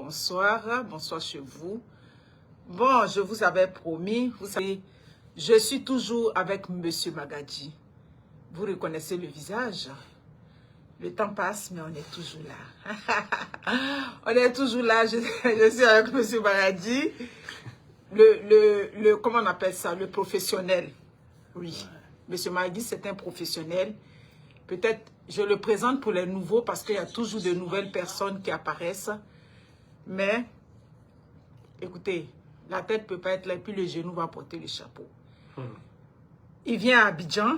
bonsoir. Bonsoir chez vous. Bon, je vous avais promis, vous savez, je suis toujours avec Monsieur Magadji. Vous reconnaissez le visage? Le temps passe, mais on est toujours là. On est toujours là, je suis avec Monsieur Magadji. Comment on appelle ça? Le professionnel. Oui. Monsieur Magadji, c'est un professionnel. Peut-être, je le présente pour les nouveaux parce qu'il y a toujours de nouvelles personnes qui apparaissent. Mais, écoutez, la tête ne peut pas être là et puis le genou va porter le chapeau. Il vient à Abidjan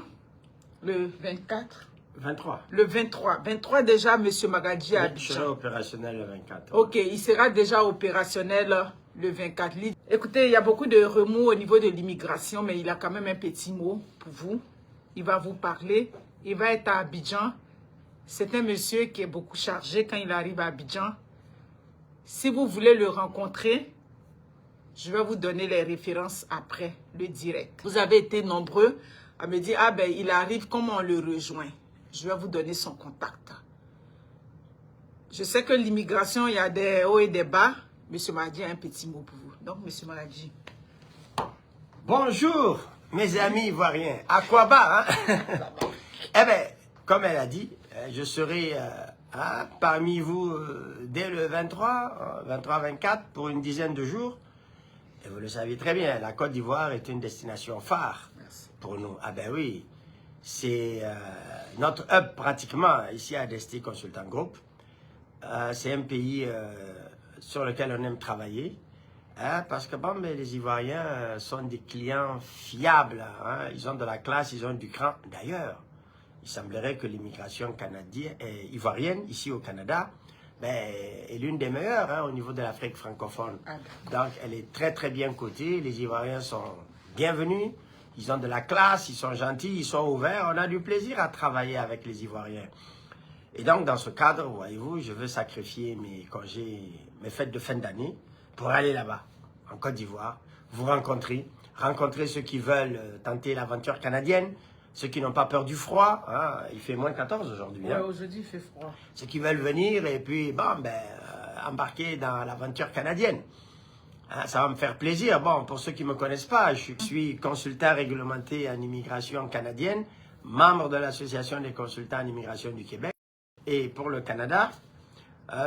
le 24. 23. Le 23. 23 déjà, M. Magadji à Abidjan. Il sera opérationnel le 24. Ok, il sera déjà opérationnel le 24. Écoutez, il y a beaucoup de remous au niveau de l'immigration, mais il a quand même un petit mot pour vous. Il va vous parler. Il va être à Abidjan. C'est un monsieur qui est beaucoup chargé quand il arrive à Abidjan. Si vous voulez le rencontrer, je vais vous donner les références après, le direct. Vous avez été nombreux à me dire, ah ben il arrive, comment on le rejoint? Je vais vous donner son contact. Je sais que l'immigration, il y a des hauts et des bas. Monsieur Magadji a un petit mot pour vous. Donc, Monsieur Magadji. Bonjour, mes amis ivoiriens. À quoi bas, hein? Eh bien, comme elle a dit, je serai parmi vous dès le 23, 23-24 pour une dizaine de jours. Et vous le savez très bien, la Côte d'Ivoire est une destination phare. Merci. Pour nous. Ah ben oui, c'est notre hub pratiquement ici à Desty Consultant Group. C'est un pays sur lequel on aime travailler. Hein, parce que bon, mais les Ivoiriens sont des clients fiables. Hein, ils ont de la classe, ils ont du cran. D'ailleurs, il semblerait que l'immigration ivoirienne, ici au Canada, ben, est l'une des meilleures hein, au niveau de l'Afrique francophone. Donc, elle est très, très bien cotée. Les Ivoiriens sont bienvenus. Ils ont de la classe, ils sont gentils, ils sont ouverts. On a du plaisir à travailler avec les Ivoiriens. Et donc, dans ce cadre, voyez-vous, je veux sacrifier mes congés, mes fêtes de fin d'année pour aller là-bas, en Côte d'Ivoire, vous rencontrer ceux qui veulent tenter l'aventure canadienne, ceux qui n'ont pas peur du froid, hein, il fait moins 14 aujourd'hui. Oui, hein. aujourd'hui il fait froid. Ceux qui veulent venir et puis, bon, embarquer dans l'aventure canadienne. Hein, ça va me faire plaisir. Bon, pour ceux qui ne me connaissent pas, je suis consultant réglementé en immigration canadienne, membre de l'Association des consultants en immigration du Québec. Et pour le Canada,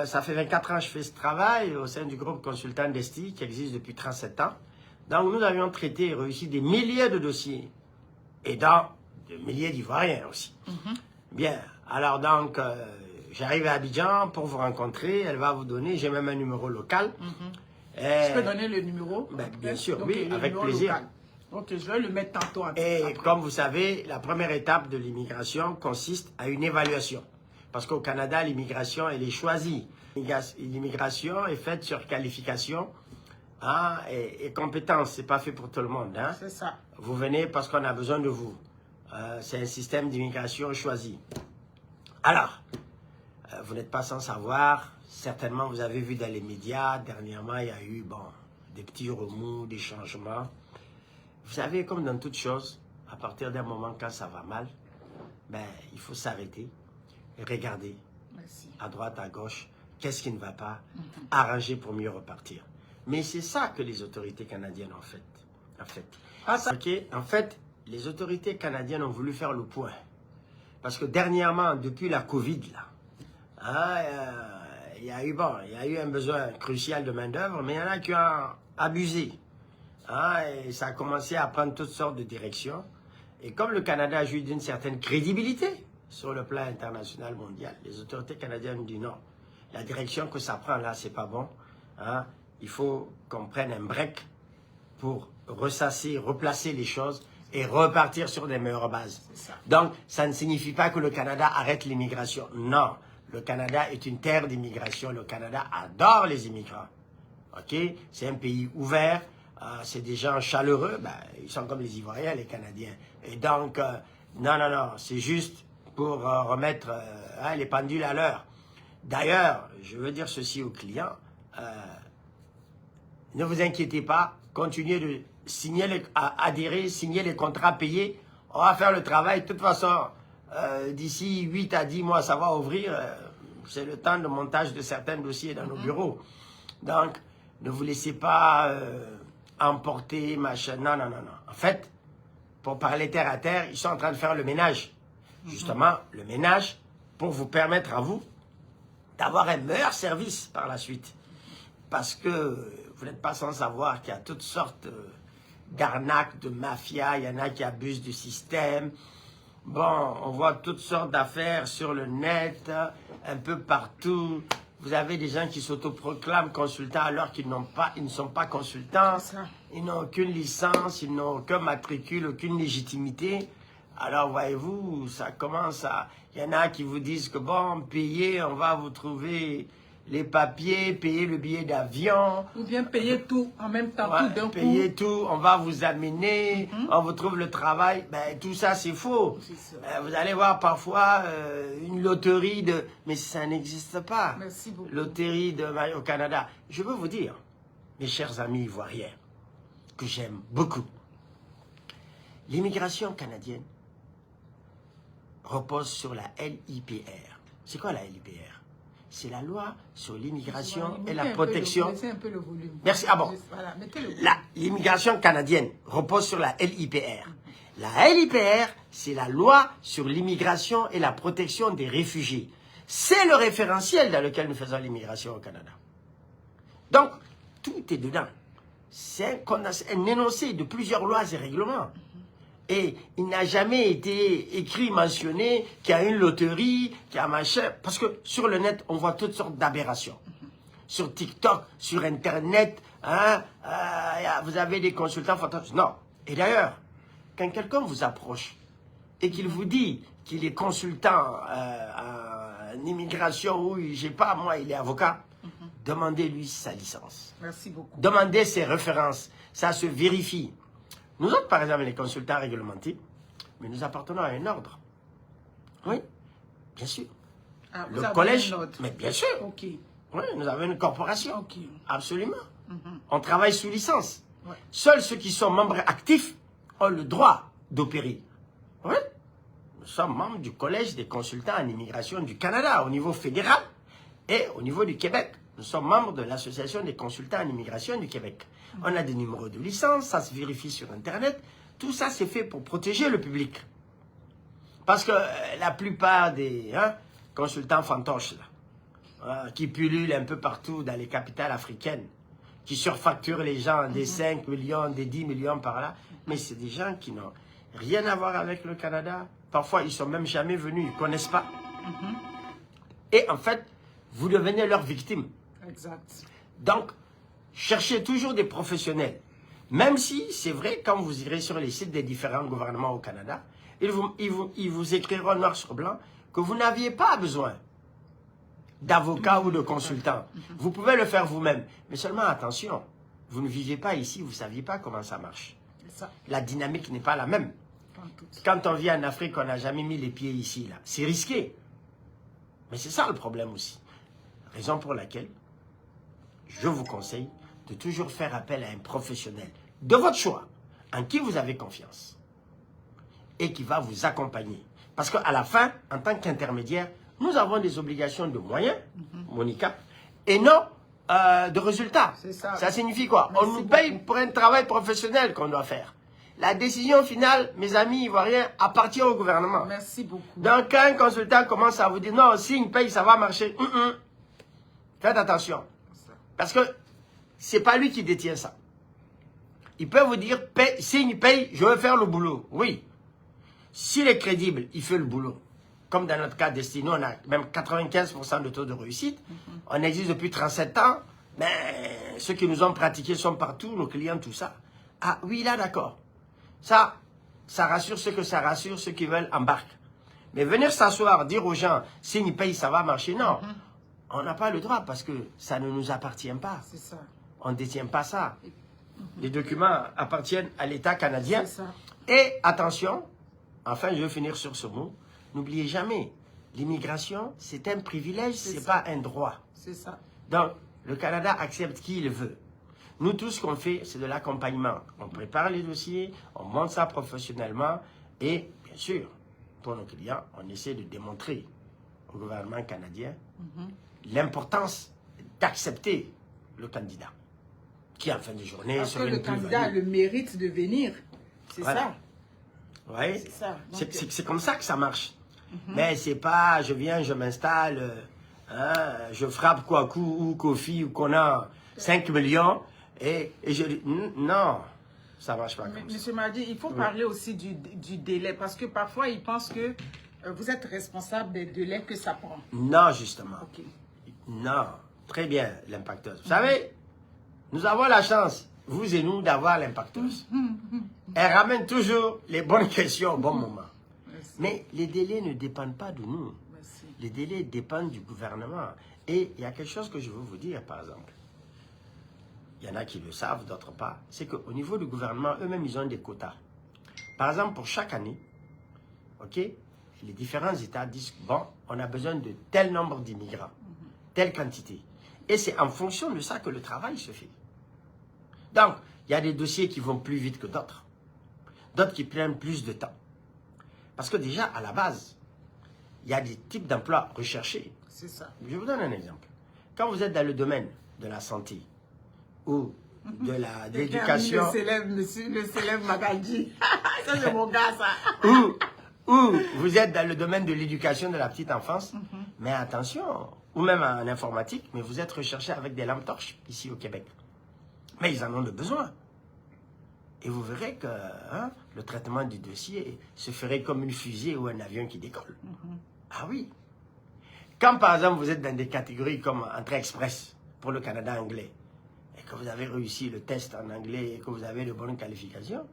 ça fait 24 ans que je fais ce travail au sein du groupe consultant Desty qui existe depuis 37 ans. Donc, nous avions traité et réussi des milliers de dossiers. Et dans des milliers d'Ivoiriens aussi. Bien, alors donc, j'arrive à Abidjan pour vous rencontrer. Elle va vous donner, j'ai même un numéro local. Je peux donner le numéro? Bien sûr, donc, oui, avec plaisir. Local. Ok, je vais le mettre tantôt. Et comme vous savez, la première étape de l'immigration consiste à une évaluation. Parce qu'au Canada, l'immigration, elle est choisie. L'immigration est faite sur qualification hein, et compétence. Ce n'est pas fait pour tout le monde. Hein. C'est ça. Vous venez parce qu'on a besoin de vous. C'est un système d'immigration choisi. Alors, vous n'êtes pas sans savoir, certainement vous avez vu dans les médias, dernièrement il y a eu des petits remous, des changements. Vous savez, comme dans toute chose, à partir d'un moment quand ça va mal, il faut s'arrêter et regarder à droite, à gauche, qu'est-ce qui ne va pas, arranger pour mieux repartir. Mais c'est ça que les autorités canadiennes ont fait. En fait, les autorités canadiennes ont voulu faire le point. Parce que dernièrement, depuis la COVID, il y a eu un besoin crucial de main-d'œuvre, mais il y en a qui ont abusé. Et ça a commencé à prendre toutes sortes de directions. Et comme le Canada a joué d'une certaine crédibilité sur le plan international mondial, les autorités canadiennes ont dit non. La direction que ça prend là, c'est pas bon. Il faut qu'on prenne un break pour ressasser, replacer les choses et repartir sur des meilleures bases. Donc, ça ne signifie pas que le Canada arrête l'immigration. Non, le Canada est une terre d'immigration. Le Canada adore les immigrants. Ok, c'est un pays ouvert, c'est des gens chaleureux. Ils sont comme les Ivoiriens, les Canadiens. Et donc, non, c'est juste pour remettre les pendules à l'heure. D'ailleurs, je veux dire ceci aux clients. Ne vous inquiétez pas, continuez de signer adhérer, signer les contrats payés. On va faire le travail. De toute façon, d'ici 8 à 10 mois, ça va ouvrir. C'est le temps de montage de certains dossiers dans nos bureaux. Donc, ne vous laissez pas emporter, machin. Non, non, non, non. En fait, pour parler terre à terre, ils sont en train de faire le ménage. Justement, le ménage pour vous permettre à vous d'avoir un meilleur service par la suite. Parce que vous n'êtes pas sans savoir qu'il y a toutes sortes d'arnaques, de mafia, il y en a qui abusent du système. Bon, on voit toutes sortes d'affaires sur le net, un peu partout. Vous avez des gens qui s'autoproclament consultants alors qu'ils ils ne sont pas consultants. Ils n'ont aucune licence, ils n'ont aucun matricule, aucune légitimité. Alors, voyez-vous, ça commence à... Il y en a qui vous disent que, bon, payez, on va vous trouver les papiers, payer le billet d'avion. Ou bien payer tout en même temps, Ouais, tout d'un coup. payer tout, on va vous amener, on vous trouve le travail. Ben, tout ça, c'est faux. Vous allez voir parfois une loterie de... Mais ça n'existe pas. Merci beaucoup. Loterie au Canada. Je veux vous dire, mes chers amis ivoiriens, que j'aime beaucoup, l'immigration canadienne repose sur la LIPR. C'est quoi la LIPR? C'est la loi sur l'immigration et la protection. Laissez un peu le volume. Merci. Ah bon. Voilà, mettez le volume. L'immigration canadienne repose sur la LIPR. La LIPR, c'est la loi sur l'immigration et la protection des réfugiés. C'est le référentiel dans lequel nous faisons l'immigration au Canada. Donc, tout est dedans. C'est un énoncé de plusieurs lois et règlements. Et il n'a jamais été écrit, mentionné qu'il y a une loterie, qu'il y a machin. Parce que sur le net, on voit toutes sortes d'aberrations. Sur TikTok, sur Internet, hein, vous avez des consultants fantastiques. Non. Et d'ailleurs, quand quelqu'un vous approche et qu'il vous dit qu'il est consultant en immigration ou, je sais pas, moi, il est avocat, demandez-lui sa licence. Merci beaucoup. Demandez ses références. Ça se vérifie. Nous autres, par exemple, les consultants réglementés, mais nous appartenons à un ordre. Oui, bien sûr. Ah, le collège, mais bien sûr. Ok. Oui, nous avons une corporation. Ok. Absolument. On travaille sous licence. Ouais. Seuls ceux qui sont membres actifs ont le droit d'opérer. Oui. Nous sommes membres du Collège des consultants en immigration du Canada au niveau fédéral et au niveau du Québec. Nous sommes membres de l'Association des consultants en immigration du Québec. On a des numéros de licence, ça se vérifie sur Internet. Tout ça, c'est fait pour protéger le public. Parce que la plupart des consultants fantoches, là, qui pullulent un peu partout dans les capitales africaines, qui surfacturent les gens des 5 millions, des 10 millions par là, mais c'est des gens qui n'ont rien à voir avec le Canada. Parfois, ils ne sont même jamais venus, ils ne connaissent pas. Et en fait, vous devenez leur victime. Exact. Donc, cherchez toujours des professionnels. Même si, c'est vrai, quand vous irez sur les sites des différents gouvernements au Canada, ils vous écriront noir sur blanc que vous n'aviez pas besoin d'avocat ou de consultant. Vous pouvez le faire vous-même. Mais seulement attention, vous ne vivez pas ici, vous ne saviez pas comment ça marche. Ça. La dynamique n'est pas la même. Quand on vit en Afrique, on n'a jamais mis les pieds ici. Là. C'est risqué. Mais c'est ça le problème aussi. Raison pour laquelle je vous conseille de toujours faire appel à un professionnel de votre choix, en qui vous avez confiance et qui va vous accompagner. Parce qu'à la fin, en tant qu'intermédiaire, nous avons des obligations de moyens, Monica, et non de résultats. Ça. Ça signifie quoi? Merci On nous paye pour un travail professionnel qu'on doit faire. La décision finale, mes amis ivoiriens, appartient au gouvernement. Merci beaucoup. Donc, quand un consultant commence à vous dire, non, signe, paye, ça va marcher, faites attention. Parce que c'est pas lui qui détient ça. Il peut vous dire, signe, paye, je veux faire le boulot. Oui. S'il est crédible, il fait le boulot. Comme dans notre cas Destino, on a même 95% de taux de réussite. On existe depuis 37 ans. Mais ceux qui nous ont pratiqués sont partout, nos clients, tout ça. Ah oui, là, d'accord. Ça rassure ceux que ça rassure, ceux qui veulent embarquer. Mais venir s'asseoir, dire aux gens, signe, paye, ça va marcher, non. On n'a pas le droit parce que ça ne nous appartient pas. C'est ça. On ne détient pas ça. Les documents appartiennent à l'État canadien. C'est ça. Et attention, enfin je vais finir sur ce mot, n'oubliez jamais, l'immigration c'est un privilège, ce n'est pas un droit. C'est ça. Donc le Canada accepte qui il veut. Nous tout ce qu'on fait c'est de l'accompagnement. On prépare les dossiers, on monte ça professionnellement et bien sûr, pour nos clients, on essaie de démontrer au gouvernement canadien l'importance d'accepter le candidat, qui en fin de journée Parce que serait le une plus-value. candidat a le mérite de venir. C'est Voilà. ça. Oui, C'est ça. c'est comme ça que ça marche. Mais c'est pas, je viens, je m'installe, hein, je frappe Kouakou ou Kofi ou qu'on a 5 millions et je dis, non, ça marche pas comme ça. Monsieur Mardi, il faut parler aussi du délai parce que parfois ils pensent que vous êtes responsable des délais que ça prend. Non, justement. Ok. Non, très bien, l'impacteuse. Vous savez, nous avons la chance, vous et nous, d'avoir l'impacteuse. Elle ramène toujours les bonnes questions au bon moment. Merci. Mais les délais ne dépendent pas de nous. Merci. Les délais dépendent du gouvernement. Et il y a quelque chose que je veux vous dire, par exemple. Il y en a qui le savent, d'autres pas. C'est qu'au niveau du gouvernement, eux-mêmes, ils ont des quotas. Par exemple, pour chaque année, ok, les différents États disent, bon, on a besoin de tel nombre d'immigrants, telle quantité. Et c'est en fonction de ça que le travail se fait. Donc, il y a des dossiers qui vont plus vite que d'autres. D'autres qui prennent plus de temps. Parce que déjà, à la base, il y a des types d'emplois recherchés. C'est ça. Je vous donne un exemple. Quand vous êtes dans le domaine de la santé ou de l'éducation, Le célèbre Magaldi. Ça, c'est mon gars, ça. ou vous êtes dans le domaine de l'éducation de la petite enfance, mais attention, ou même en informatique, mais vous êtes recherché avec des lampes torches ici au Québec. Mais ils en ont besoin. Et vous verrez que le traitement du dossier se ferait comme une fusée ou un avion qui décolle. Ah oui. Quand par exemple vous êtes dans des catégories comme Entrée Express pour le Canada anglais, et que vous avez réussi le test en anglais et que vous avez de bonnes qualifications,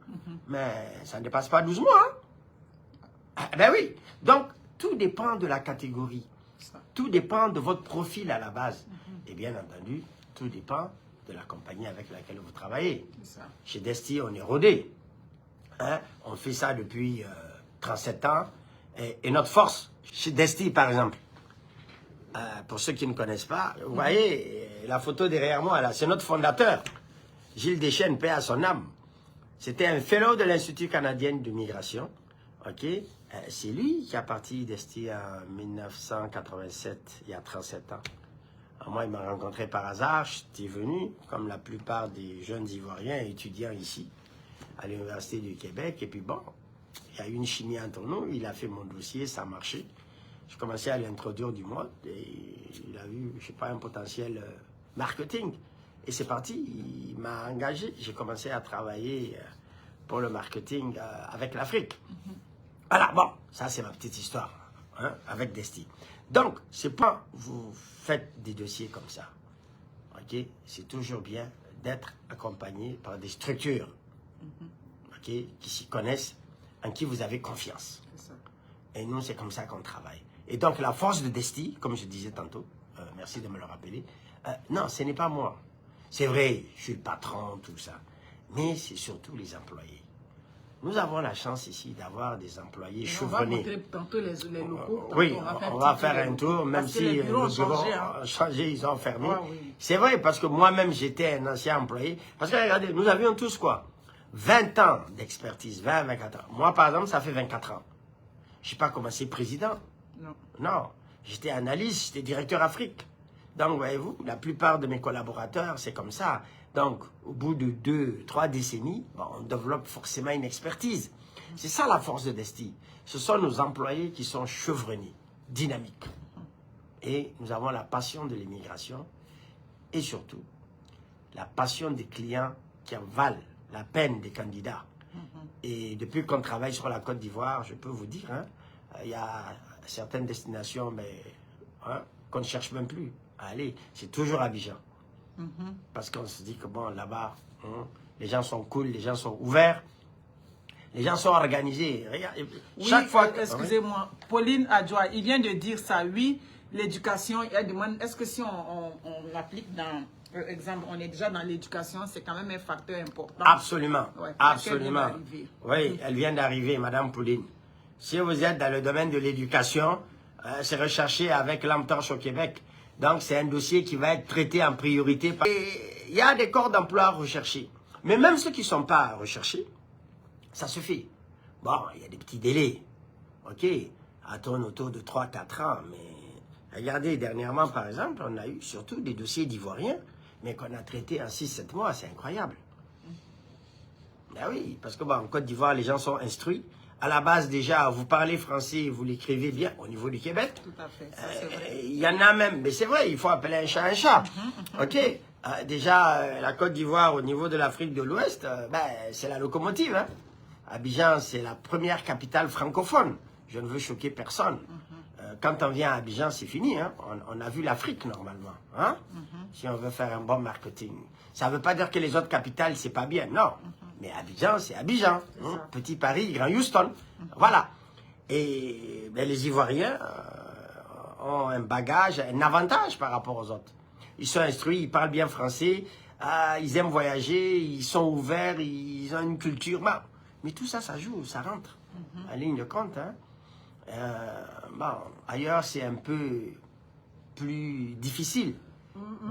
mais ça ne dépasse pas 12 mois. Hein? Ah, ben oui. Donc, tout dépend de la catégorie. Tout dépend de votre profil à la base. Et bien entendu, tout dépend de la compagnie avec laquelle vous travaillez. Chez Desti, on est rodé. Hein? On fait ça depuis 37 ans. Et notre force, chez Desti par exemple, pour ceux qui ne connaissent pas, vous voyez, la photo derrière moi, là, c'est notre fondateur, Gilles Deschênes, paix à son âme. C'était un fellow de l'Institut canadien de migration. Ok, c'est lui qui a parti Desti en 1987, il y a 37 ans. Moi, il m'a rencontré par hasard, j'étais venu, comme la plupart des jeunes Ivoiriens étudiants ici, à l'Université du Québec. Et puis bon, il y a eu une chimie entre nous, il a fait mon dossier, ça a marché. Je commençais à l'introduire du mode et il a eu, je sais pas, un potentiel marketing. Et c'est parti, il m'a engagé. J'ai commencé à travailler pour le marketing avec l'Afrique. Voilà, bon, ça c'est ma petite histoire, hein, avec Desti. Donc, c'est pas vous faites des dossiers comme ça. Ok, c'est toujours bien d'être accompagné par des structures, ok, qui s'y connaissent, en qui vous avez confiance. Et nous, c'est comme ça qu'on travaille. Et donc, la force de Desti, comme je disais tantôt, merci de me le rappeler, non, ce n'est pas moi. C'est vrai, je suis le patron, tout ça. Mais c'est surtout les employés. Nous avons la chance ici d'avoir des employés chevronnés. On va montrer tantôt les locaux. Oui, on va faire un tour, même si le bureau a changé, ils ont fermé. Ah, oui. C'est vrai, parce que moi-même, j'étais un ancien employé. Parce que regardez, nous avions tous quoi? 20 ans d'expertise, 20, 24 ans. Moi, par exemple, ça fait 24 ans. Je n'ai pas commencé président. Non. Non, j'étais analyste, j'étais directeur Afrique. Donc, voyez-vous, la plupart de mes collaborateurs, c'est comme ça. Donc, au bout de 2, 3 décennies, bon, on développe forcément une expertise. C'est ça la force de Desti. Ce sont nos employés qui sont chevronnés, dynamiques. Et nous avons la passion de l'immigration et surtout la passion des clients qui en valent la peine des candidats. Et depuis qu'on travaille sur la Côte d'Ivoire, je peux vous dire, hein, il y a certaines destinations qu'on ne cherche même plus à aller. C'est toujours Abidjan. Parce qu'on se dit que bon, là-bas, les gens sont cool, les gens sont ouverts, les gens sont organisés. Regarde, oui, chaque fois. Excusez-moi, Pauline Adjoa, il vient de dire ça. Oui, l'éducation, il demande, est-ce que si on l'applique dans, par exemple, on est déjà dans l'éducation, c'est quand même un facteur important. Absolument, ouais, absolument. Oui, elle vient d'arriver, Madame Pauline. Si vous êtes dans le domaine de l'éducation, c'est recherché avec Lampe Torche au Québec. Donc, c'est un dossier qui va être traité en priorité. Il y a des corps d'emploi recherchés. Mais même ceux qui ne sont pas recherchés, ça se fait. Bon, il y a des petits délais. OK, à tourne autour de 3-4 ans. Mais regardez, dernièrement, par exemple, on a eu surtout des dossiers d'Ivoiriens mais qu'on a traité en 6-7 mois, c'est incroyable. Ben oui, parce que bon, en Côte d'Ivoire, les gens sont instruits. À la base, déjà, vous parlez français, vous l'écrivez bien au niveau du Québec. Tout à fait, ça c'est vrai. Il y en a même, mais c'est vrai, il faut appeler un chat un chat. Ok, déjà, la Côte d'Ivoire, au niveau de l'Afrique de l'Ouest, ben, c'est la locomotive. Hein. Abidjan, c'est la première capitale francophone. Je ne veux choquer personne. Quand on vient à Abidjan, c'est fini. Hein. On a vu l'Afrique, normalement. Hein. Si on veut faire un bon marketing. Ça ne veut pas dire que les autres capitales, c'est pas bien. Non. Mais Abidjan, c'est Abidjan. Hein. Petit Paris, Grand Houston. Voilà. Et ben, les Ivoiriens ont un bagage, un avantage par rapport aux autres. Ils sont instruits, ils parlent bien français, ils aiment voyager, ils sont ouverts, ils ont une culture. Mais tout ça, ça joue, ça rentre en ligne de compte. Hein. Bon, ailleurs, c'est un peu plus difficile.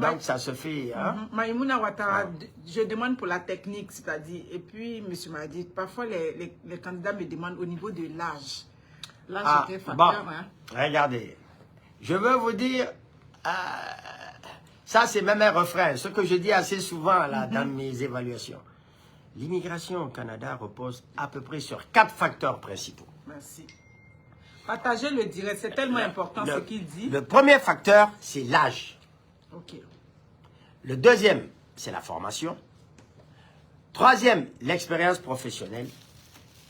Donc, ça se fait... Hein? Maïmouna Ouattara, je demande pour la technique, c'est-à-dire... Et puis, M. Mahdi, parfois, les candidats me demandent au niveau de l'âge. L'âge était facteur. Bon, hein? Regardez, je veux vous dire... ça, c'est même un refrain. Ce que je dis assez souvent là, dans mes évaluations. L'immigration au Canada repose à peu près sur 4 facteurs principaux. Merci. Partagez le direct, c'est tellement important ce qu'il dit. Le premier facteur, c'est l'âge. Ok. Le deuxième, c'est la formation. Troisième, l'expérience professionnelle.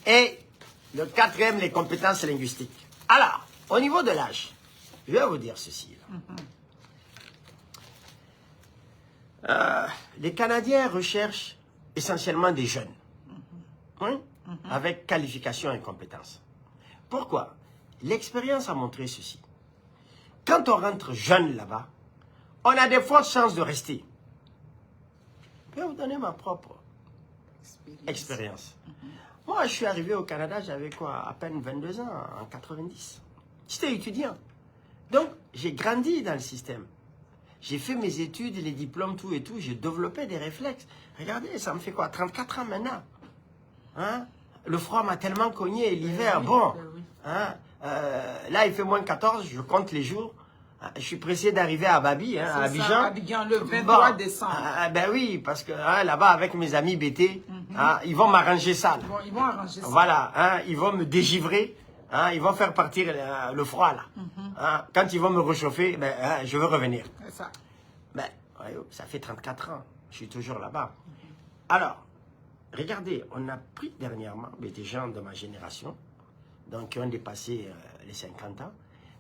Et le quatrième, les compétences linguistiques. Alors, au niveau de l'âge, je vais vous dire ceci. Les Canadiens recherchent essentiellement des jeunes. Oui? Avec qualification et compétences. Pourquoi? L'expérience a montré ceci. Quand on rentre jeune là-bas, on a des fortes chances de rester. Je vais vous donner ma propre expérience. Moi, je suis arrivé au Canada, j'avais quoi? À peine 22 ans, en 90. J'étais étudiant. Donc, j'ai grandi dans le système. J'ai fait mes études, les diplômes, tout et tout. J'ai développé des réflexes. Regardez, ça me fait quoi? 34 ans maintenant. Hein? Le froid m'a tellement cogné, l'hiver, bon. Hein? Là, il fait moins 14, je compte les jours. Je suis pressé d'arriver à Babi, hein, à Abidjan. Abidjan, le 23 décembre. Ben oui, parce que là-bas, avec mes amis BT, ils vont m'arranger ça. Là. Ils vont arranger ça. Voilà, hein, ils vont me dégivrer, hein, ils vont faire partir le froid, là. Hein, quand ils vont me réchauffer, ben, je veux revenir. C'est ça. Ben, ça fait 34 ans, je suis toujours là-bas. Alors, regardez, on a pris dernièrement des gens de ma génération, donc qui ont dépassé les 50 ans,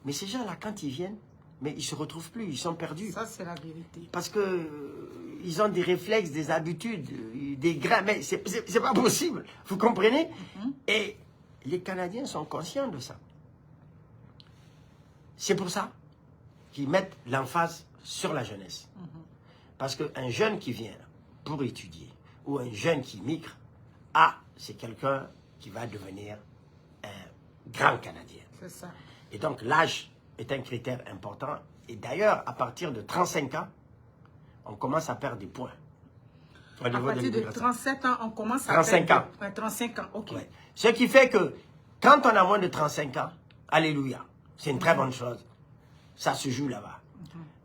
mais ces gens-là, quand ils viennent, mais ils ne se retrouvent plus, ils sont perdus. Ça, c'est la vérité. Parce que ils ont des réflexes, des habitudes, des grains, mais c'est pas possible, vous comprenez? Et les Canadiens sont conscients de ça. C'est pour ça qu'ils mettent l'emphase sur la jeunesse. Parce qu'un jeune qui vient pour étudier, ou un jeune qui migre, c'est quelqu'un qui va devenir un grand Canadien. C'est ça. Et donc l'âge est un critère important. Et d'ailleurs, à partir de 35 ans, on commence à perdre des points. À partir de 37 ans, on commence à 35 ans. 35 ans, ok. Ouais. Ce qui fait que quand on a moins de 35 ans, alléluia, c'est une très bonne chose. Ça se joue là-bas.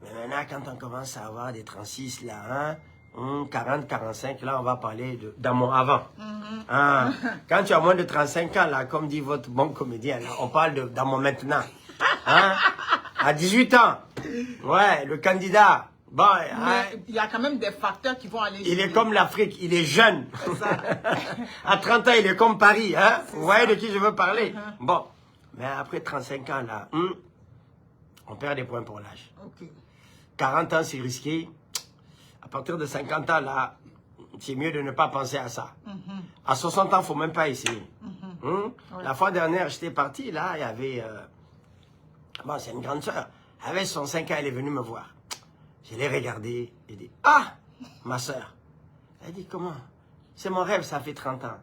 Mais maintenant, quand on commence à avoir des 36, là, 40, 45, là, on va parler dans mon avant. Quand tu as moins de 35 ans, là, comme dit votre bon comédien, là, on parle dans mon maintenant. Hein? À 18 ans, ouais, le candidat, bon, mais il y a quand même des facteurs qui vont aller... Il est comme l'Afrique, il est jeune. À 30 ans, il est comme Paris. Hein? Vous voyez de qui je veux parler? Bon, mais après 35 ans, là, on perd des points pour l'âge. 40 ans, c'est risqué. À partir de 50 ans, là, c'est mieux de ne pas penser à ça. À 60 ans, il ne faut même pas essayer. La fois dernière, j'étais parti, là, il y avait... bon, c'est une grande soeur. Elle avait 65 ans, elle est venue me voir. Je l'ai regardée et dit, ma soeur. Elle dit, comment? C'est mon rêve, ça fait 30 ans.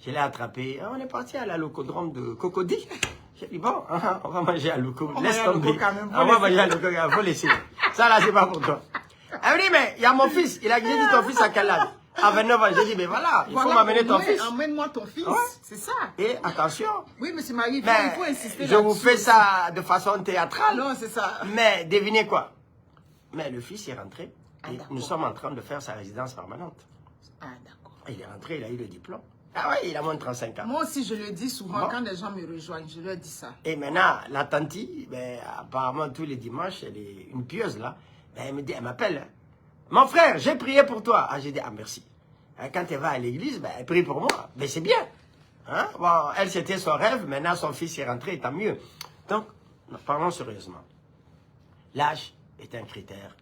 Je l'ai attrapée. On est parti à la locodrome de Cocody. J'ai dit, bon, on va manger à Loco. Laisse tomber. On va manger à Loco, il faut laisser. Ça, là, c'est pas pour toi. Elle me dit, mais il y a mon fils. J'ai dit, ton fils à quel âge? À 29 ans. J'ai dit, mais voilà, il faut m'amener ton fils. Emmène-moi ton fils. Ouais. C'est ça. Et attention. Oui, monsieur Marie, il faut insister. Je vous fais ça de façon théâtrale. Non, c'est ça. Mais devinez quoi? Mais le fils est rentré. Et nous sommes en train de faire sa résidence permanente. Ah, d'accord. Il est rentré, il a eu le diplôme. Ah ouais, il a moins de 35 ans. Moi aussi, je le dis souvent quand les gens me rejoignent, je leur dis ça. Et maintenant, la tante, ben, apparemment tous les dimanches, elle est une pieuse là. Ben, elle me dit, elle m'appelle. Hein. Mon frère, j'ai prié pour toi. Ah, j'ai dit, ah merci. Hein, quand elle va à l'église, ben, elle prie pour moi. Mais c'est bien. Hein? Bon, elle, c'était son rêve. Maintenant, son fils est rentré, tant mieux. Donc, parlons sérieusement. L'âge est un critère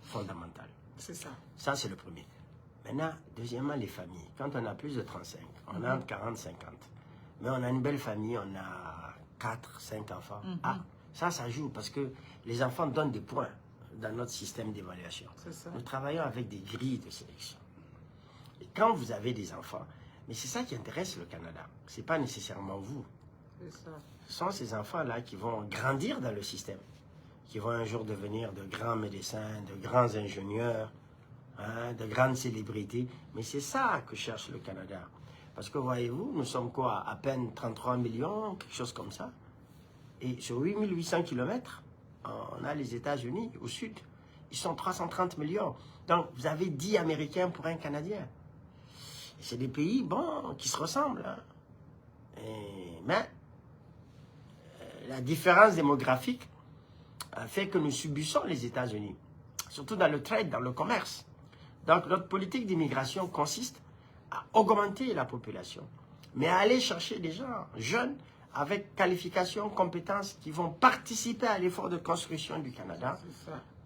fondamental. C'est ça. Ça, c'est le premier. Maintenant, deuxièmement, les familles. Quand on a plus de 35, on a entre 40, 50. Mais on a une belle famille, on a 4, 5 enfants. Ah, ça joue parce que les enfants donnent des points dans notre système d'évaluation. Nous travaillons avec des grilles de sélection. Et quand vous avez des enfants, mais c'est ça qui intéresse le Canada. Ce n'est pas nécessairement vous. Ça. Ce sont ces enfants-là qui vont grandir dans le système, qui vont un jour devenir de grands médecins, de grands ingénieurs, hein, de grandes célébrités. Mais c'est ça que cherche le Canada. Parce que voyez-vous, nous sommes quoi? À peine 33 millions, quelque chose comme ça. Et sur 8800 km, on a les États-Unis au sud. Ils sont 330 millions. Donc, vous avez 10 Américains pour un Canadien. C'est des pays, bon, qui se ressemblent. Hein. Mais la différence démographique fait que nous subissons les États-Unis, surtout dans le trade, dans le commerce. Donc, notre politique d'immigration consiste à augmenter la population, mais à aller chercher des gens jeunes avec qualification, compétences qui vont participer à l'effort de construction du Canada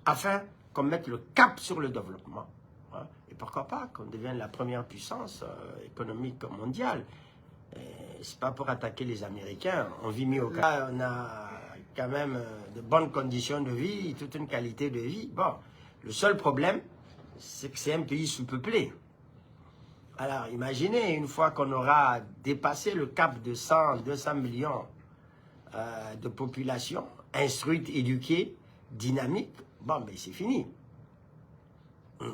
afin qu'on mette le cap sur le développement. Hein. Et pourquoi pas qu'on devienne la première puissance économique mondiale. C'est pas pour attaquer les Américains. On vit mieux au Canada. On a quand même de bonnes conditions de vie, toute une qualité de vie. Bon, le seul problème, c'est que c'est un pays sous-peuplé. Alors, imaginez, une fois qu'on aura dépassé le cap de 100, 200 millions de population, instruite, éduquée, dynamique, bon, ben c'est fini.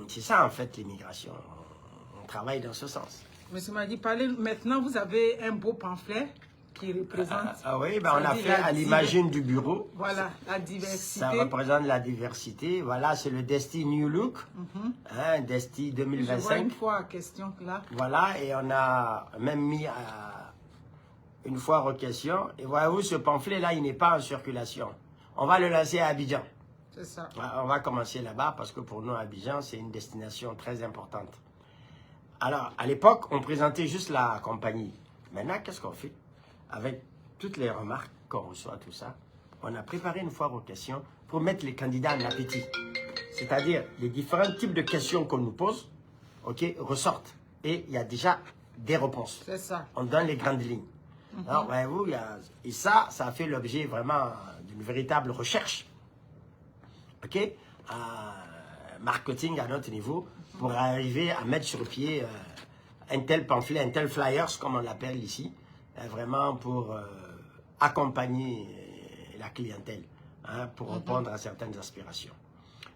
C'est ça, en fait, l'immigration. On travaille dans ce sens. Monsieur Magui, parlez, maintenant, vous avez un beau pamphlet qui représente... oui, ben on a fait à l'imagine du bureau. Voilà, la diversité. Ça représente la diversité. Voilà, c'est le Desti New Look. Hein, Desti 2025. Je vois une fois à question là. Voilà, et on a même mis une fois aux questions. Et voyez-vous, ce pamphlet-là, il n'est pas en circulation. On va le lancer à Abidjan. C'est ça. On va commencer là-bas parce que pour nous, Abidjan, c'est une destination très importante. Alors, à l'époque, on présentait juste la compagnie. Maintenant, qu'est-ce qu'on fait? Avec toutes les remarques qu'on reçoit, tout ça, on a préparé une foire aux questions pour mettre les candidats en appétit. C'est-à-dire, les différents types de questions qu'on nous pose, ok, ressortent. Et il y a déjà des réponses. C'est ça. On donne les grandes lignes. Alors, voyez-vous, et ça a fait l'objet vraiment d'une véritable recherche. Ok, marketing à notre niveau, pour arriver à mettre sur pied un tel pamphlet, un tel flyers, comme on l'appelle ici, vraiment pour accompagner la clientèle, hein, pour répondre à certaines aspirations.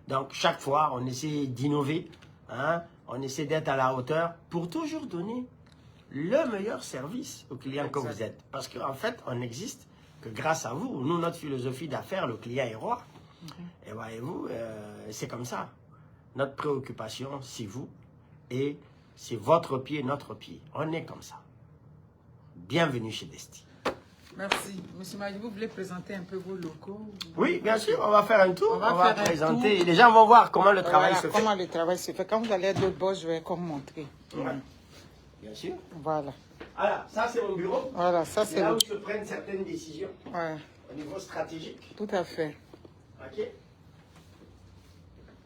Donc, chaque fois, on essaie d'innover, hein, on essaie d'être à la hauteur pour toujours donner le meilleur service aux clients que vous êtes. Parce qu'en fait, on n'existe que grâce à vous. Nous, notre philosophie d'affaires, le client est roi. Et voyez-vous, c'est comme ça. Notre préoccupation, c'est vous et c'est votre pied, notre pied. On est comme ça. Bienvenue chez Desti. Merci. Monsieur Magui, vous voulez présenter un peu vos locaux? Oui, bien sûr, on va faire un tour. On va faire présenter. Les gens vont voir comment le travail se fait. Comment le travail se fait. Quand vous allez être d'autres boss, je vais comme montrer. Ouais. Bien sûr. Voilà. Alors, ça c'est mon bureau. Voilà, ça c'est là où se prennent certaines décisions. Ouais. Au niveau stratégique. Tout à fait. Ok.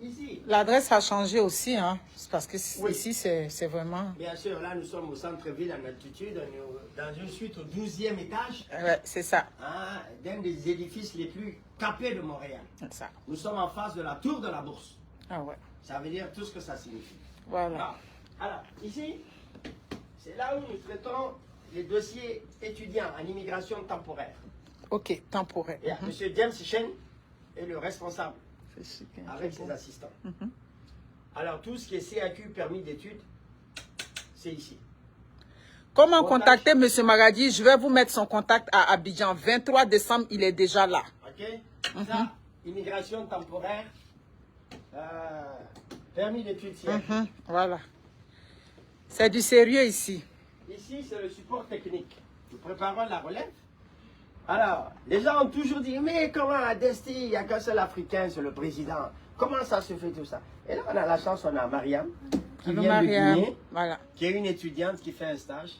Ici. L'adresse a changé aussi, hein. C'est parce que oui. Ici, c'est vraiment... Bien sûr, là, nous sommes au centre-ville en altitude, dans une suite au 12e étage. Ouais, c'est ça. Hein, d'un des édifices les plus capés de Montréal. C'est ça. Nous sommes en face de la tour de la Bourse. Ah ouais. Ça veut dire tout ce que ça signifie. Voilà. Alors, ici, c'est là où nous traitons les dossiers étudiants en immigration temporaire. Ok, temporaire. Et M. James Chen est le responsable. Avec ses assistants. Alors, tout ce qui est CAQ, permis d'études, c'est ici. Comment contacter M. Magadi? Je vais vous mettre son contact à Abidjan. 23 décembre, il est déjà là. OK. Ça, immigration temporaire, Permis d'études siège. Voilà. C'est du sérieux ici. Ici, c'est le support technique. Nous préparons la relève. Alors, les gens ont toujours dit, mais comment à Desti, il n'y a qu'un seul Africain, c'est le président. Comment ça se fait tout ça? Et là, on a la chance, on a Mariam, qui vient de Guinée, voilà. qui est une étudiante qui fait un stage,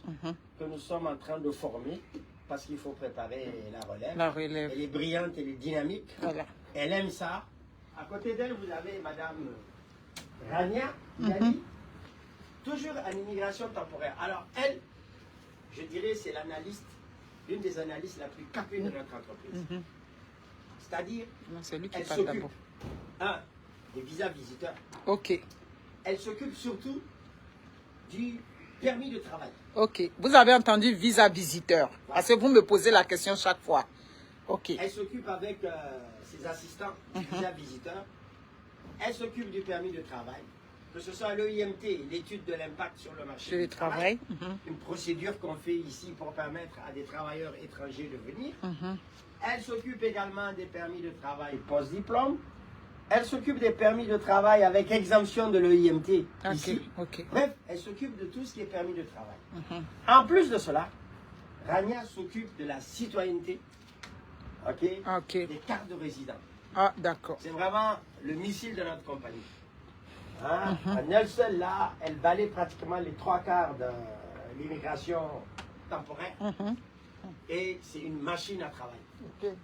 que nous sommes en train de former, parce qu'il faut préparer la relève. La relève. Elle est brillante, elle est dynamique. Voilà. Elle aime ça. À côté d'elle, vous avez Madame Rania, Yali, toujours en immigration temporaire. Alors, elle, je dirais, c'est l'analyste, l'une des analystes la plus capée de notre entreprise. C'est-à-dire, c'est lui qui elle parle s'occupe, d'abord. des visas visiteurs. Ok. Elle s'occupe surtout du permis de travail. Ok. Vous avez entendu visa visiteur. Parce que vous me posez la question chaque fois. Ok. Elle s'occupe avec ses assistants du visa visiteur. Elle s'occupe du permis de travail. Que ce soit l'EIMT, l'étude de l'impact sur le marché du travail. Une procédure qu'on fait ici pour permettre à des travailleurs étrangers de venir. Elle s'occupe également des permis de travail post-diplôme. Elle s'occupe des permis de travail avec exemption de l'EIMT ici. Bref, elle s'occupe de tout ce qui est permis de travail. En plus de cela, Rania s'occupe de la citoyenneté, des cartes de résident. Ah, d'accord. C'est vraiment le missile de notre compagnie. Hein? Elle seule, là, elle balaye pratiquement les 3/4 de l'immigration temporaire. Et c'est une machine à travailler.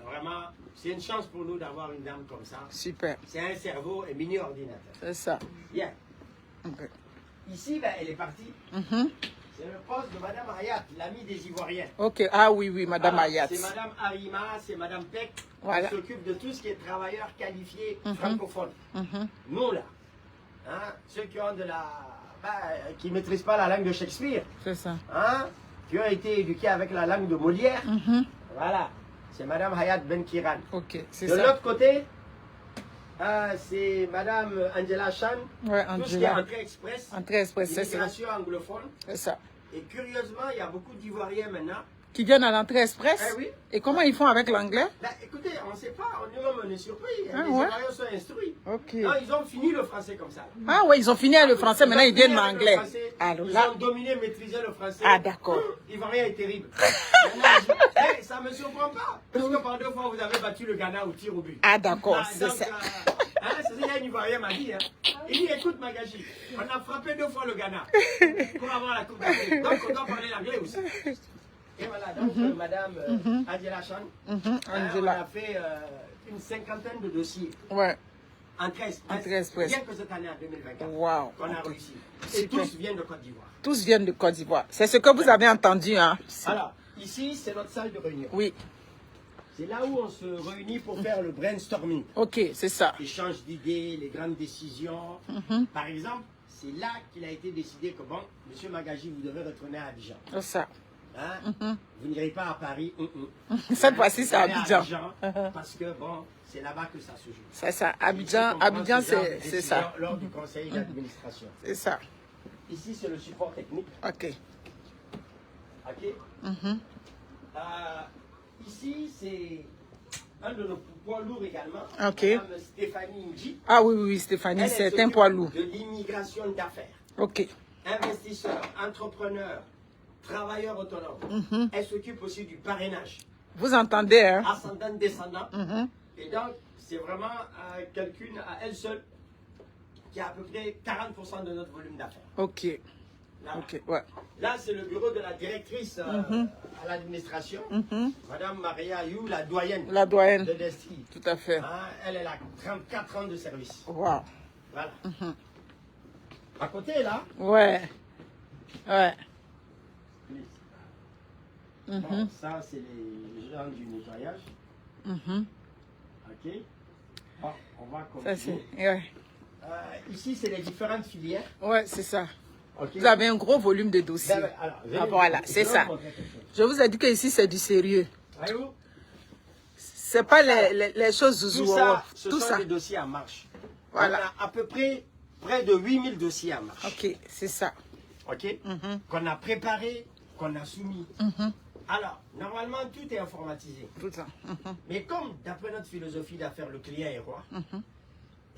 Vraiment, c'est une chance pour nous d'avoir une dame comme ça. Super. C'est un cerveau et mini ordinateur. C'est ça. Bien. Ici, ben, elle est partie. C'est le poste de Madame Hayat, l'amie des Ivoiriens. Ok. Ah oui, oui, Madame Hayat. C'est Madame Arima, c'est Madame Peck. Voilà. Qui s'occupe de tout ce qui est travailleurs qualifiés francophones. Nous, là, hein, ceux qui ont de la... qui ne maîtrisent pas la langue de Shakespeare. C'est ça. Hein, qui ont été éduqués avec la langue de Molière. Voilà. C'est Madame Hayat Ben Kiran. Ok, c'est de ça. l'autre côté, c'est Madame Angela Chan. Ouais, tout ce qui est entrée express. Entrée express, c'est ça. Immigration anglophone. C'est ça. Et curieusement, il y a beaucoup d'Ivoiriens maintenant. Qui viennent à l'entrée express? Eh oui. Et comment ils font avec l'anglais? Écoutez, on ne sait pas, on est surpris. Les ouais. Ivoiriens sont instruits. Ok. Non, ils ont fini le français comme ça. Ah ouais, ils ont fini avec le français, maintenant ils viennent l'anglais. Alors là, ils ont dominé, maîtrisé le français. Ah d'accord. L'Ivoirien est terrible. Ça ne me surprend pas. Parce que par 2 fois, vous avez battu le Ghana au tir au but. Ah d'accord, c'est ça. C'est ça, il y a un Ivoirien m'a dit. Il dit, écoute Magaji, on a frappé 2 fois le Ghana pour avoir la Coupe d'Afrique. Donc on doit parler l'anglais aussi. Et voilà, donc Madame Angela Chan, on a fait une 50aine de dossiers. Ouais. Entrée express. Rien que cette année en 2024. Wow. Qu'on a réussi. Et tous viennent de Côte d'Ivoire. Tous viennent de Côte d'Ivoire. C'est ce que vous avez entendu, hein? Alors, ici, c'est notre salle de réunion. Oui. C'est là où on se réunit pour faire le brainstorming. Ok, c'est ça. Échange d'idées, les grandes décisions. Par exemple, c'est là qu'il a été décidé que, bon, Monsieur Magaji, vous devez retourner à Abidjan. C'est ça. Hein? Vous n'irez pas à Paris. Cette fois-ci, c'est Abidjan. Parce que, bon, c'est là-bas que ça se joue. C'est ça. Abidjan, c'est ça. Lors du conseil d'administration. C'est ça. Ici, c'est le support technique. Ok. Ok. Ici, c'est un de nos poids lourds également. Ok. Madame Stéphanie Ndji. Ah oui, oui, Stéphanie, c'est un poids lourd. De l'immigration d'affaires. Ok. Investisseur, entrepreneur, travailleur autonome. Elle s'occupe aussi du parrainage. Vous entendez, hein? Ascendant, descendant. Et donc, c'est vraiment quelqu'une à elle seule qui a à peu près 40% de notre volume d'affaires. Ok. Là, ouais. Là c'est le bureau de la directrice à l'administration, Madame Maria Ayou, la doyenne. La doyenne. De Desti. Tout à fait. Elle a 34 ans de service. Wow. Voilà. À côté, là. Ouais. Ouais. Bon, ça, c'est les gens du nettoyage. Ok. Bon, on va continuer. Ouais. Ici, c'est les différentes filières. Ouais, c'est ça. Okay. Vous avez un gros volume de dossiers. Alors, voilà, c'est ça. Je vous ai dit que ici c'est du sérieux. C'est pas les choses zouzou. Tout ça, ce sont des dossiers en marche. Voilà. On a à peu près de 8000 dossiers en marche. Ok, c'est ça. Ok. Qu'on a préparé, qu'on a soumis. Alors, normalement, tout est informatisé. Tout ça. Mais comme, d'après notre philosophie d'affaires, le client est roi,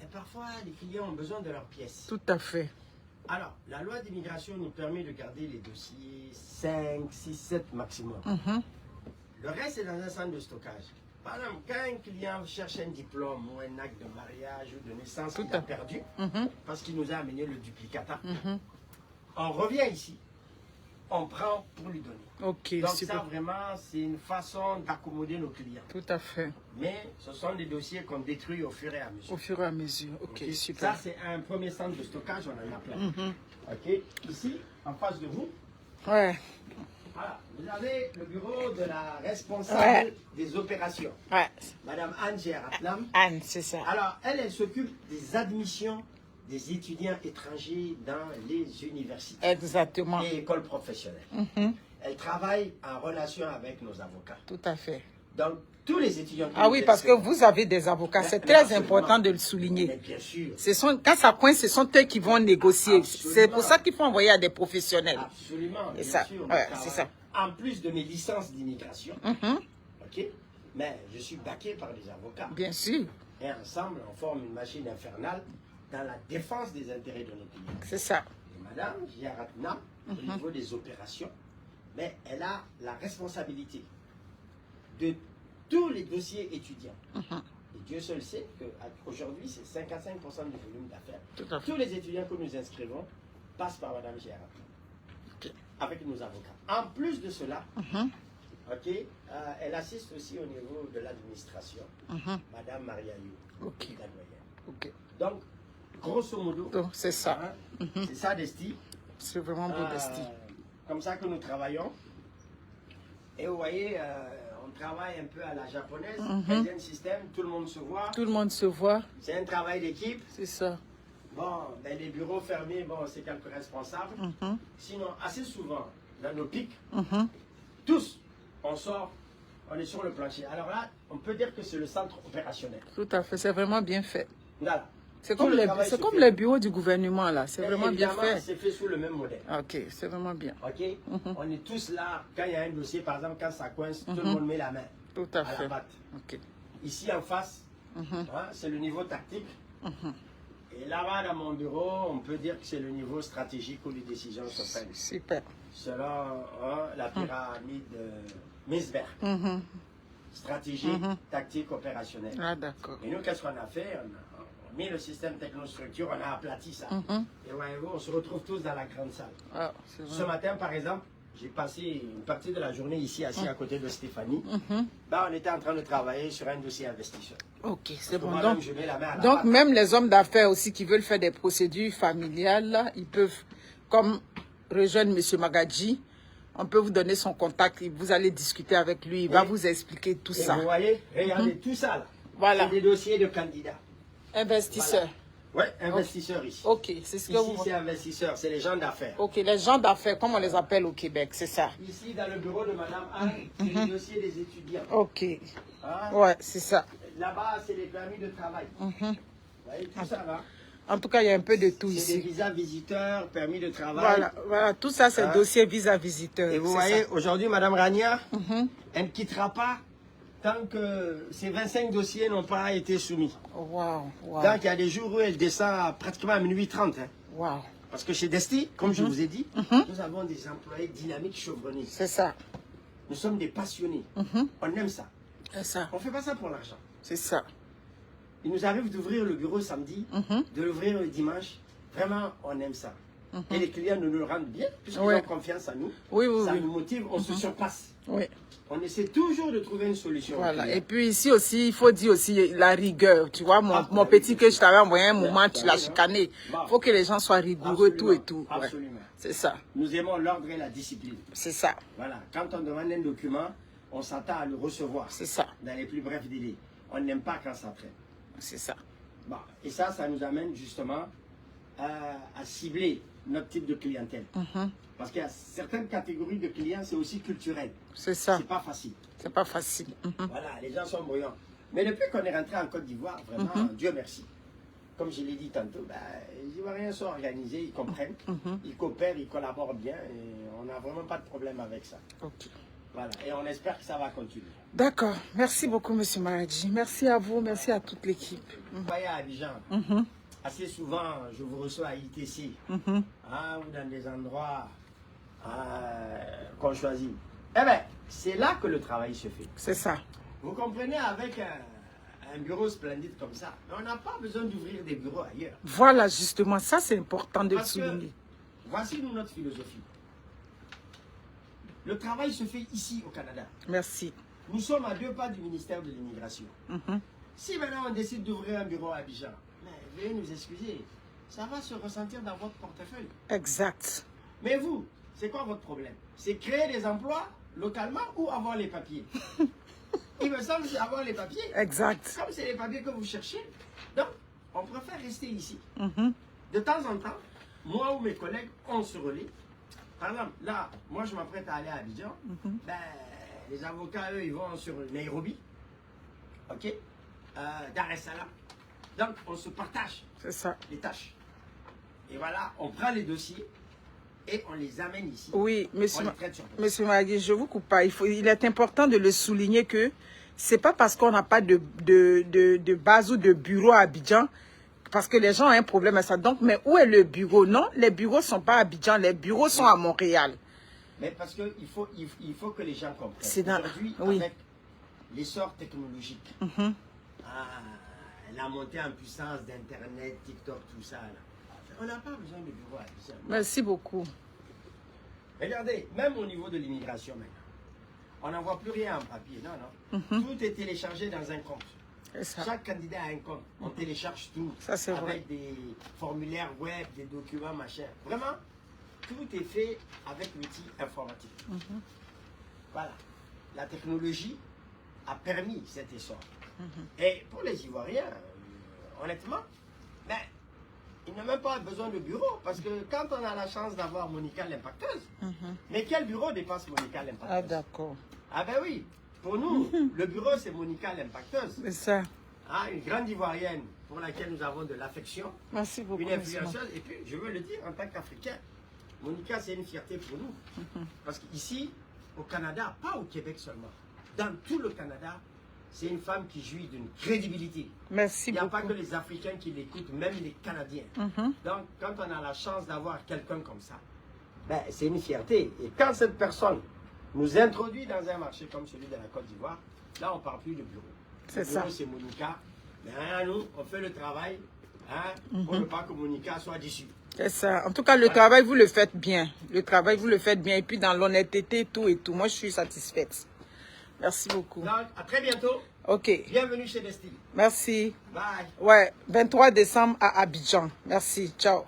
Et parfois, les clients ont besoin de leurs pièces. Tout à fait. Alors, la loi d'immigration nous permet de garder les dossiers 5, 6, 7 maximum. Le reste est dans un centre de stockage. Par exemple, quand un client cherche un diplôme ou un acte de mariage ou de naissance qu'il a perdu, parce qu'il nous a amené le duplicata, on revient ici, on prend pour lui donner. Ok, Donc super. ça vraiment, c'est une façon d'accommoder nos clients. Tout à fait. Mais ce sont des dossiers qu'on détruit au fur et à mesure. Au fur et à mesure. Ok, super. Ça, c'est un premier centre de stockage, on en a plein. Ok, ici, en face de vous, Ouais. voilà, vous avez le bureau de la responsable des opérations, Ouais. Madame Anne Gératlam. Anne, c'est ça. Alors, elle s'occupe des admissions des étudiants étrangers dans les universités Exactement. et écoles professionnelles. Elle travaille en relation avec nos avocats. Tout à fait. Donc, tous les étudiants... Ah oui, parce que vous avez des avocats. C'est très important de le souligner. Mais bien sûr. Quand ça coince, ce sont eux qui vont négocier. Absolument. C'est pour ça qu'il faut envoyer à des professionnels. Absolument, Et bien ça, sûr. ouais, c'est ça. En plus de mes licences d'immigration, ok, mais je suis baqué par des avocats. Bien sûr. Et ensemble, on forme une machine infernale dans la défense des intérêts de nos clients. C'est ça. Et Madame Giaratna, au niveau des opérations, mais elle a la responsabilité de tous les dossiers étudiants. Et Dieu seul sait qu'aujourd'hui, c'est 55% du volume d'affaires. Tout à fait. Tous les étudiants que nous inscrivons passent par Madame Giaratna, avec nos avocats. En plus de cela, ok, elle assiste aussi au niveau de l'administration, Madame Maria You, Ok. la doyenne. Ok. Donc, grosso modo, Donc, c'est ça. hein, c'est ça Desti. C'est vraiment beau, Desti. Comme ça que nous travaillons. Et vous voyez, on travaille un peu à la japonaise, un système, tout le monde se voit. Tout le monde se voit. C'est un travail d'équipe. C'est ça. Bon, ben, les bureaux fermés, bon, c'est quelques responsables. Sinon, assez souvent, dans nos pics, tous, on sort, on est sur le plancher. Alors là, on peut dire que c'est le centre opérationnel. Tout à fait. C'est vraiment bien fait. Voilà. C'est Tout comme, le les, travail c'est se comme fait. les bureaux du gouvernement, là. C'est Et vraiment bien évidemment, fait. c'est fait sous le même modèle. Ok, c'est vraiment bien. Ok, on est tous là. Quand il y a un dossier, par exemple, quand ça coince, tout le monde met la main Tout à à fait. la patte. Ok. Ici en face, hein, c'est le niveau tactique. Et là-bas, dans mon bureau, on peut dire que c'est le niveau stratégique où les décisions se prennent. Super. Selon la pyramide Meisberg. Stratégique, tactique, opérationnelle. Ah, d'accord. Et nous, qu'est-ce qu'on a fait? On a mis le système technostructure, on a aplati ça. Et voyez-vous, on se retrouve tous dans la grande salle. Ah, c'est Ce vrai. matin, par exemple, j'ai passé une partie de la journée ici, assis à côté de Stéphanie. Bah, on était en train de travailler sur un dossier investisseur. Ok, c'est bon. Moi-même, Donc, je mets la main à la donc pâte. même les hommes d'affaires aussi qui veulent faire des procédures familiales, là, ils peuvent, comme rejoindre M. Magadji, on peut vous donner son contact, et vous allez discuter avec lui, il va vous expliquer tout Et ça. vous voyez, regardez tout ça là. Voilà. C'est des dossiers de candidats. Investisseurs. Ouais, investisseurs ici. Ok, c'est ce que Ici, vous... c'est investisseurs, c'est les gens d'affaires. Ok, les gens d'affaires, comme on les appelle au Québec, c'est ça. Ici, dans le bureau de Madame Anne, c'est le dossier des étudiants. Ok, Hein? ouais, c'est ça. Là-bas, c'est les permis de travail. Vous voyez, tout ça là. En tout cas, il y a un peu de tout C'est des ici. visas visiteurs, permis de travail. Voilà, voilà, tout ça, c'est Hein? dossier visa visiteur. Et vous c'est voyez, ça. aujourd'hui, Madame Rania, elle ne quittera pas tant que ces 25 dossiers n'ont pas été soumis. Waouh, waouh, Donc, il y a des jours où elle descend pratiquement à minuit 30. Hein. waouh, Parce que chez Desti, comme je vous ai dit, nous avons des employés dynamiques chevronnés. c'est ça, Nous sommes des passionnés. On aime ça. c'est ça, On ne fait pas ça pour l'argent. c'est ça. Il nous arrive d'ouvrir le bureau samedi, de l'ouvrir le dimanche. Vraiment, on aime ça. Et les clients nous le rendent bien, puisqu'ils Ouais. ont confiance en nous. Oui, oui, Ça oui. nous motive, on se surpasse. Oui, On essaie toujours de trouver une solution. aux voilà. clients. Et puis ici aussi, il faut dire aussi la rigueur. Tu vois, mon, Ah, mon oui, petit oui, que je t'avais envoyé un moment, Ouais, tu l'as oui, chicané. Bon. Il faut que les gens soient rigoureux, tout et Absolument, tout. Ouais. absolument. C'est ça, Nous aimons l'ordre et la discipline. c'est ça, Voilà. Quand on demande un document, on s'attend à le recevoir c'est ça, dans les plus brefs délais. On n'aime pas quand ça traîne. c'est ça. Bon. Et ça nous amène justement à cibler notre type de clientèle. Parce qu'il y a certaines catégories de clients, c'est aussi culturel. C'est ça, C'est pas facile. c'est pas facile. Voilà, les gens sont bruyants. Mais depuis qu'on est rentré en Côte d'Ivoire, vraiment, Dieu merci. Comme je l'ai dit tantôt, les Ivoiriens sont organisés, ils comprennent, ils coopèrent, ils collaborent bien et on n'a vraiment pas de problème avec ça. Ok. Voilà, et on espère que ça va continuer. D'accord. Merci beaucoup, M. Maradji. Merci à vous, merci à toute l'équipe. Vous voyez à Abidjan, assez souvent, je vous reçois à ITC, ou dans des endroits qu'on choisit. Eh bien, c'est là que le travail se fait. C'est ça. Vous comprenez, avec un bureau splendide comme ça, on n'a pas besoin d'ouvrir des bureaux ailleurs. Voilà, justement, ça c'est important de le Parce que, souligner. voici notre philosophie. Le travail se fait ici au Canada. Merci. Nous sommes à 2 pas du ministère de l'Immigration. Si maintenant on décide d'ouvrir un bureau à Abidjan, mais veuillez nous excuser, ça va se ressentir dans votre portefeuille. Exact. Mais vous, c'est quoi votre problème? C'est créer des emplois localement ou avoir les papiers? Il me semble que c'est avoir les papiers. Exact. Comme c'est les papiers que vous cherchez, donc on préfère rester ici. De temps en temps, moi ou mes collègues, on se relaie. Par exemple, là, moi je m'apprête à aller à Abidjan. Ben, les avocats, eux, ils vont sur Nairobi. OK? Dar es Salaam. Donc, on se partage les tâches. Et voilà, on prend les dossiers et on les amène ici. Oui, On les traite sur place. monsieur Maradji, je vous coupe pas. Il est important de le souligner que c'est pas parce qu'on n'a pas de base ou de bureau à Abidjan parce que les gens ont un problème à ça. Donc, mais où est le bureau? Non, les bureaux sont pas à Abidjan, les bureaux sont à Montréal. Mais parce qu'il faut que les gens comprennent. Aujourd'hui, oui. avec l'essor technologique, la montée en puissance d'Internet, TikTok, tout ça, là, on n'a pas besoin de bureau à Abidjan. Merci beaucoup. Regardez, même au niveau de l'immigration maintenant, on n'envoie plus rien en papier, non, non. Tout est téléchargé dans un compte. Chaque candidat a un compte. On télécharge tout. Ça, c'est vrai. Avec des formulaires web, des documents, machin. Vraiment, tout est fait avec l'outil informatique. Voilà. La technologie a permis cet essor. Et pour les Ivoiriens, honnêtement, ben, ils n'ont même pas besoin de bureau. Parce que quand on a la chance d'avoir Monica l'impacteuse, mais quel bureau dépasse Monica l'impacteuse? Ah, d'accord. Ah ben oui. Pour nous, le bureau, c'est Monica l'impacteuse. C'est ça. Ah, une grande Ivoirienne pour laquelle nous avons de l'affection. Merci beaucoup. Une influenceuse. Et puis, je veux le dire en tant qu'Africain, Monica, c'est une fierté pour nous. Parce qu'ici, au Canada, pas au Québec seulement, dans tout le Canada, c'est une femme qui jouit d'une crédibilité. Merci beaucoup. Il n'y a pas que les Africains qui l'écoutent, même les Canadiens. Donc, quand on a la chance d'avoir quelqu'un comme ça, ben, c'est une fierté. Et quand cette personne nous introduit dans un marché comme celui de la Côte d'Ivoire, là, on ne parle plus de bureau. C'est ça. C'est Monica. Mais nous, on fait le travail pour ne pas que Monica soit déçue. C'est ça. En tout cas, le travail, vous le faites bien. Le travail, vous le faites bien. Et puis, dans l'honnêteté, tout et tout. Moi, je suis satisfaite. Merci beaucoup. Donc, à très bientôt. OK. Bienvenue chez Destiny. Merci. Bye. Ouais, 23 décembre à Abidjan. Merci. Ciao.